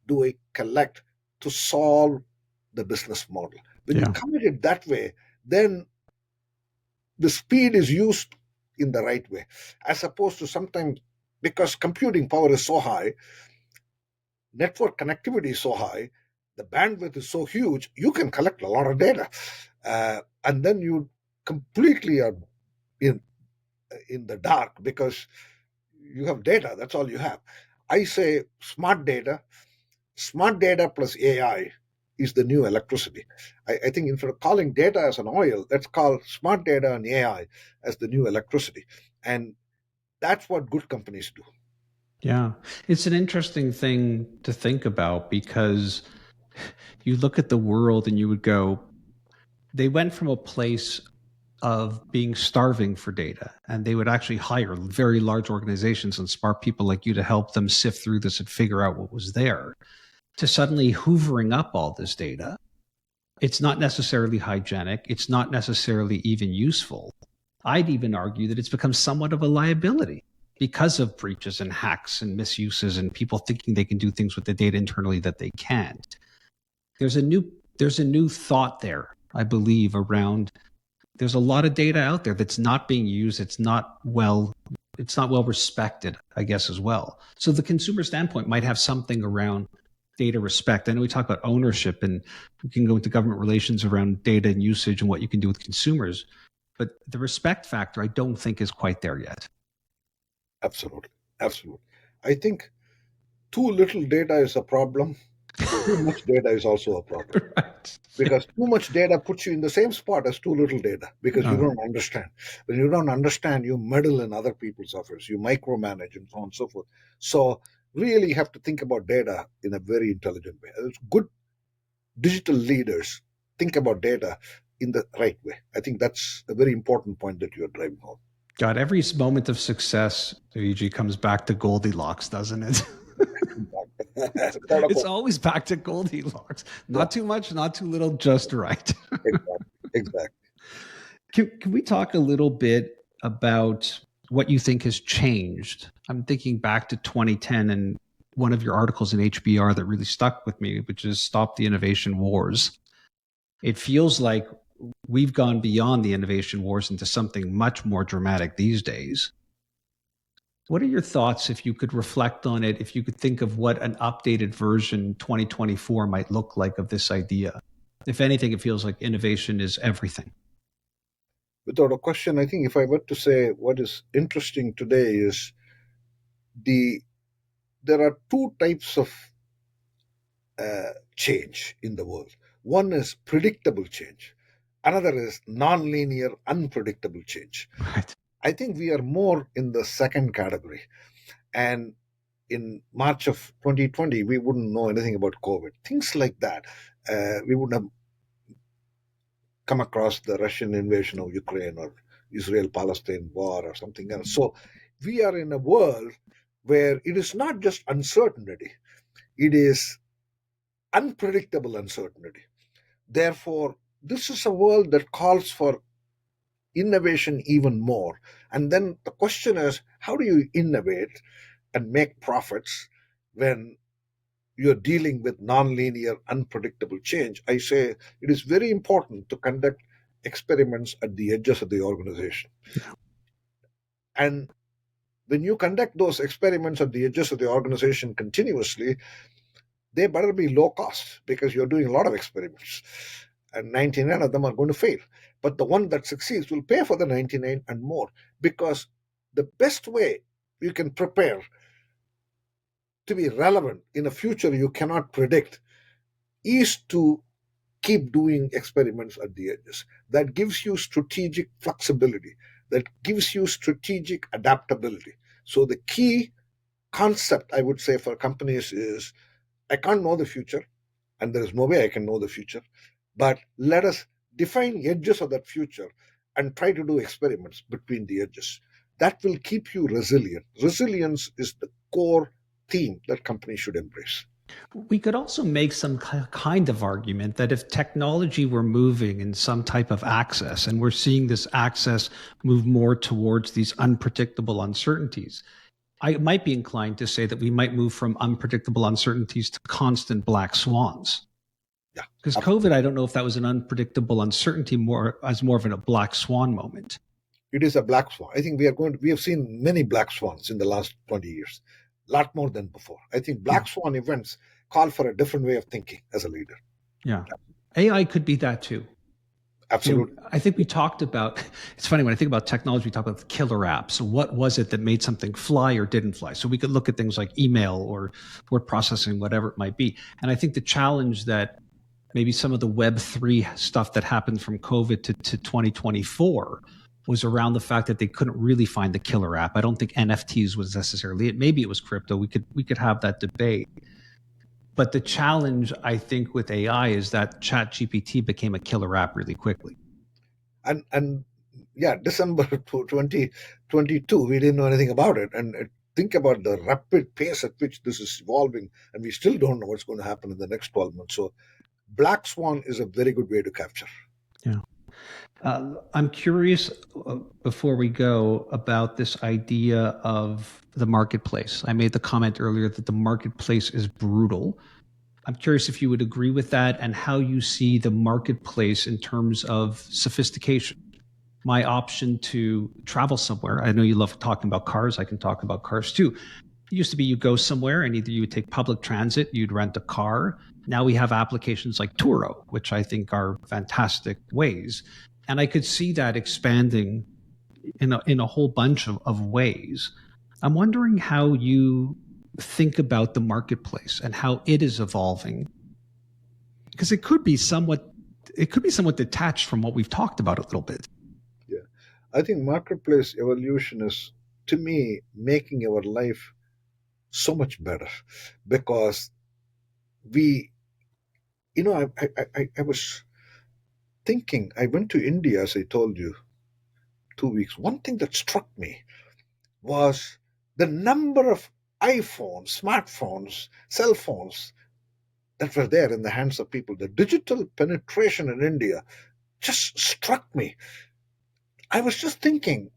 B: do I collect to solve the business model? When you come at it that way, then the speed is used in the right way, as opposed to sometimes because computing power is so high, network connectivity is so high, the bandwidth is so huge, you can collect a lot of data. And then you completely are in the dark because you have data. That's all you have. I say smart data plus AI is the new electricity. I think instead of calling data as an oil, let's call smart data and AI as the new electricity. And that's what good companies do.
A: Yeah. It's an interesting thing to think about because you look at the world and you would go, they went from a place of being starving for data, and they would actually hire very large organizations and smart people like you to help them sift through this and figure out what was there, to suddenly hoovering up all this data. It's not necessarily hygienic. It's not necessarily even useful. I'd even argue that it's become somewhat of a liability because of breaches and hacks and misuses and people thinking they can do things with the data internally that they can't. There's a new thought there, I believe, around there's a lot of data out there that's not being used. It's not well respected, I guess, as well. So the consumer standpoint might have something around data respect. I know we talk about ownership and we can go into government relations around data and usage and what you can do with consumers. But the respect factor, I don't think is quite there yet.
B: Absolutely. Absolutely. I think too little data is a problem. Too much data is also a problem.
A: Right.
B: Because too much data puts you in the same spot as too little data because you don't understand. When you don't understand, you meddle in other people's affairs, you micromanage and so on and so forth. So really you have to think about data in a very intelligent way. Good digital leaders think about data in the right way. I think that's a very important point that you're driving home.
A: God, every moment of success, Vijay, comes back to Goldilocks, doesn't it?
B: Without a
A: It's
B: question.
A: always back to Goldilocks.
B: Yeah,
A: Not too much, not too little, just right.
B: exactly. Exactly.
A: Can we talk a little bit about what you think has changed? I'm thinking back to 2010 and one of your articles in HBR that really stuck with me, which is Stop the Innovation Wars. It feels like we've gone beyond the innovation wars into something much more dramatic these days. What are your thoughts if you could reflect on it, if you could think of what an updated version 2024 might look like of this idea? If anything, it feels like innovation is everything.
B: Without a question, I think if I were to say what is interesting today is the there are two types of change in the world. One is predictable change. Another is non-linear, unpredictable change.
A: Right.
B: I think we are more in the second category. And in March of 2020, we wouldn't know anything about COVID. Things like that. We wouldn't have come across the Russian invasion of Ukraine or Israel Palestine war or something else. So we are in a world where it is not just uncertainty, it is unpredictable uncertainty. Therefore, this is a world that calls for innovation even more. And then the question is, how do you innovate and make profits when you're dealing with nonlinear, unpredictable change? I say it is very important to conduct experiments at the edges of the organization.
A: Yeah.
B: And when you conduct those experiments at the edges of the organization continuously, they better be low cost because you're doing a lot of experiments. And 99 of them are going to fail. But the one that succeeds will pay for the 99 and more, because the best way you can prepare to be relevant in a future you cannot predict is to keep doing experiments at the edges. That gives you strategic flexibility, that gives you strategic adaptability. So, the key concept I would say for companies is I can't know the future, and there is no way I can know the future, but let us define edges of that future and try to do experiments between the edges. That will keep you resilient. Resilience is the core theme that companies should embrace.
A: We could also make some kind of argument that if technology were moving in some type of access, and we're seeing this access move more towards these unpredictable uncertainties, I might be inclined to say that we might move from unpredictable uncertainties to constant black swans.
B: Yeah,
A: Because COVID,
B: absolutely.
A: I don't know if that was an unpredictable uncertainty more as more of a black swan moment.
B: It is a black swan. I think we have seen many black swans in the last 20 years, a lot more than before. I think
A: Yeah.
B: black swan events call for a different way of thinking as a leader.
A: Yeah. AI could be that too.
B: Absolutely.
A: I think we talked about, it's funny when I think about technology, we talk about the killer apps. So what was it that made something fly or didn't fly? So we could look at things like email or word processing, whatever it might be. And I think the challenge that maybe some of the Web3 stuff that happened from COVID to 2024 was around the fact that they couldn't really find the killer app. I don't think NFTs was necessarily it. Maybe it was crypto. We could have that debate. But the challenge, I think, with AI is that ChatGPT became a killer app really quickly.
B: And yeah, December 2022, we didn't know anything about it. And think about the rapid pace at which this is evolving, and we still don't know what's going to happen in the next 12 months. So, Black Swan is a very good way to capture.
A: Yeah. I'm curious before we go about this idea of the marketplace. I made the comment earlier that the marketplace is brutal. I'm curious if you would agree with that and how you see the marketplace in terms of sophistication. My option to travel somewhere. I know you love talking about cars. I can talk about cars too. It used to be you go somewhere and either you would take public transit, you'd rent a car. Now we have applications like Turo, which I think are fantastic ways. And I could see that expanding in a whole bunch of ways. I'm wondering how you think about the marketplace and how it is evolving, because it could be somewhat detached from what we've talked about a little bit.
B: Yeah. I think marketplace evolution is, to me, making our life so much better because we, I was thinking, I went to India, as I told you, 2 weeks, one thing that struck me was the number of iPhones, smartphones, cell phones that were there in the hands of people. The digital penetration in India just struck me. I was just thinking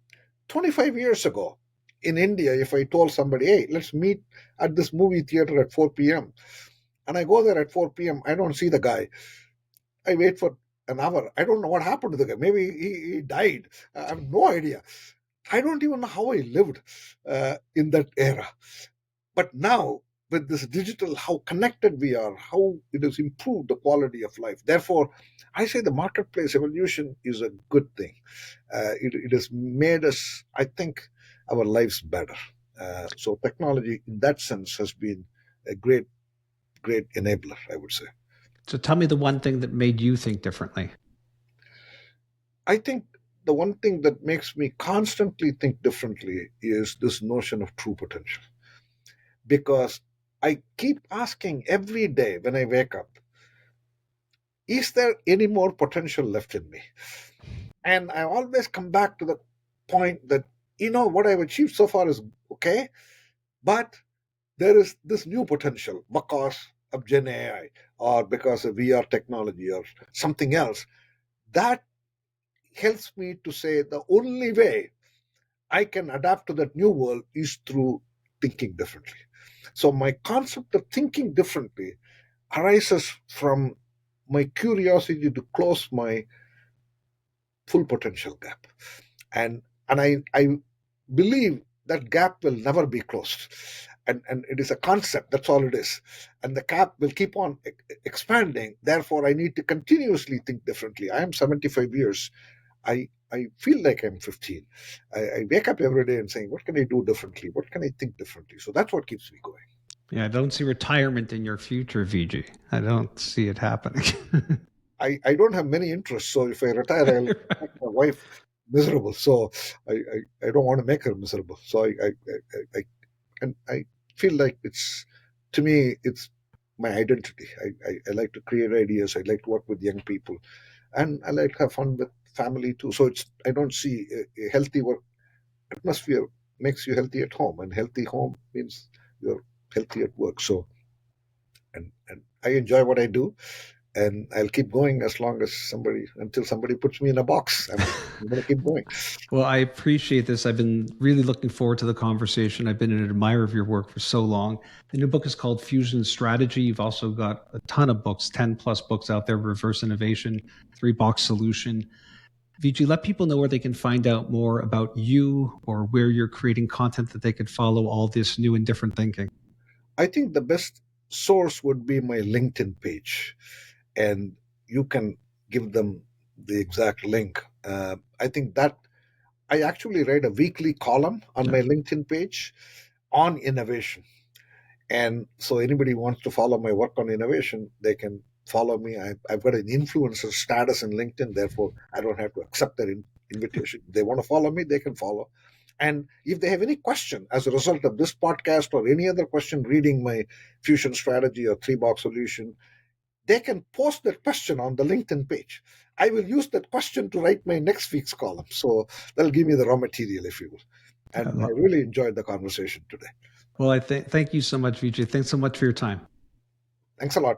B: 25 years ago in India, if I told somebody, hey, let's meet at this movie theater at 4 p.m., and I go there at 4 p.m., I don't see the guy. I wait for an hour. I don't know what happened to the guy. Maybe he died. I have no idea. I don't even know how I lived in that era. But now, with this digital, how connected we are, how it has improved the quality of life. Therefore, I say the marketplace evolution is a good thing. It has made us, I think, our lives better. So technology, in that sense, has been a great, great enabler, I would say.
A: So tell me the one thing that made you think differently.
B: I think the one thing that makes me constantly think differently is this notion of true potential. Because I keep asking every day when I wake up, is there any more potential left in me? And I always come back to the point that, what I've achieved so far is okay, but there is this new potential because of Gen AI or because of VR technology or something else. That helps me to say the only way I can adapt to that new world is through thinking differently. So my concept of thinking differently arises from my curiosity to close my full potential gap. And I believe that gap will never be closed. And it is a concept, that's all it is. And the gap will keep on expanding. Therefore, I need to continuously think differently. I am 75 years. I feel like I'm 15. I wake up every day and saying, what can I do differently? What can I think differently? So that's what keeps me going.
A: Yeah, I don't see retirement in your future, VG. I don't see it happening.
B: I don't have many interests, so if I retire, I'll make my wife miserable. So I don't want to make her miserable. So and I feel like it's, to me, it's my identity. I like to create ideas. I like to work with young people, and I like to have fun with family too. So I don't see a healthy work atmosphere makes you healthy at home, and healthy home means you're healthy at work. So and I enjoy what I do, and I'll keep going as long as until somebody puts me in a box. I'm going to keep going.
A: Well, I appreciate this. I've been really looking forward to the conversation. I've been an admirer of your work for so long. The new book is called Fusion Strategy. You've also got a ton of books, 10 plus books out there: Reverse Innovation, Three Box Solution. Vijay, let people know where they can find out more about you or where you're creating content that they could follow all this new and different thinking.
B: I think the best source would be my LinkedIn page, and you can give them the exact link. I think that I actually write a weekly column on
A: Yeah.
B: my LinkedIn page on innovation. And so anybody wants to follow my work on innovation, they can follow me. I've got an influencer status in LinkedIn, therefore I don't have to accept their invitation. If they want to follow me, they can follow. And if they have any question as a result of this podcast or any other question reading my fusion strategy or three box solution, they can post that question on the LinkedIn page. I will use that question to write my next week's column. So that'll give me the raw material, if you will. And I really enjoyed the conversation today.
A: Well, thank you so much, Vijay. Thanks so much for your time.
B: Thanks a lot.